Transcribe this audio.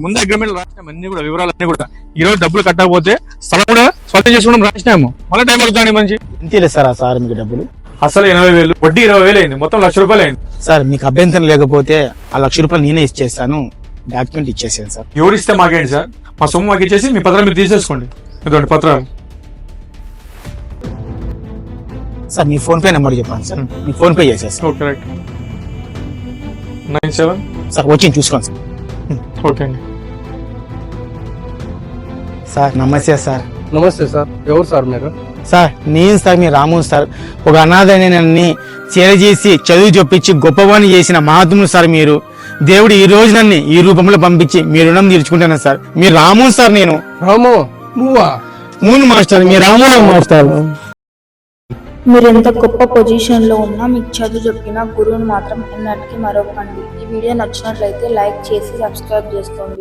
ముందు అగ్రిమెంట్ రాసినాము, అన్ని కూడా వివరాలన్నీ కూడా. ఈ రోజు డబ్బులు కట్టకపోతే స్థలం కూడా స్వంతం చేసుకోవడం రాసినాము. మళ్ళీ టైం పడుతుంది మంచి. ఎంతలే సార్ సార్ మీకు డబ్బులు? అసలు 80,000, వడ్డీ 20,000 అయింది, మొత్తం ₹1,00,000 అయింది. సార్ మీకు అభ్యంతరం లేకపోతే ఆ ₹1,00,000 నేనే ఇచ్చేస్తాను, డాక్యుమెంట్ ఇచ్చేసాను సార్. ఎవరు ఇస్తే మాకేంటి సార్? మా సొమ్ము మాకు ఇచ్చేసి మీ పత్రాలు మీరు తీసేసుకోండి. ఇటువంటి పత్రాలు సార్ మీ ఫోన్ పే నెంబర్ చెప్పండి సార్, మీ ఫోన్ పే చేసేస్తాను. Okay right. 97 సార్ వచ్చి చూసుకోండి సార్. ఓకే అండి. సార్ నమస్తే సార్. నమస్తే సార్, ఎవరు సార్ మీరు? సార్ నేను సార్ మీ రాము సార్. ఒక అనాథని నన్ను చేరజేసి చదువు చెప్పించి గొప్పవాణి చేసిన మహాత్ములు సార్ మీరు. దేవుడు ఈ రోజు నన్ను ఈ రూపంలో పంపించి మీ రుణం తీర్చుకుంటాను సార్. మీ రాము సార్. నేను రాము నువ్వా? మూను మాస్టర్, మీ రాము మాస్టర్. మీరు ఎంత గొప్ప పొజిషన్ లో ఉన్నా మీకు చదువు చెప్పిన గురువుని మాత్రం ఎన్నటికీ మరొకండి. ఈ వీడియో నచ్చినట్లయితే లైక్ చేసి సబ్స్క్రైబ్ చేసుకోండి.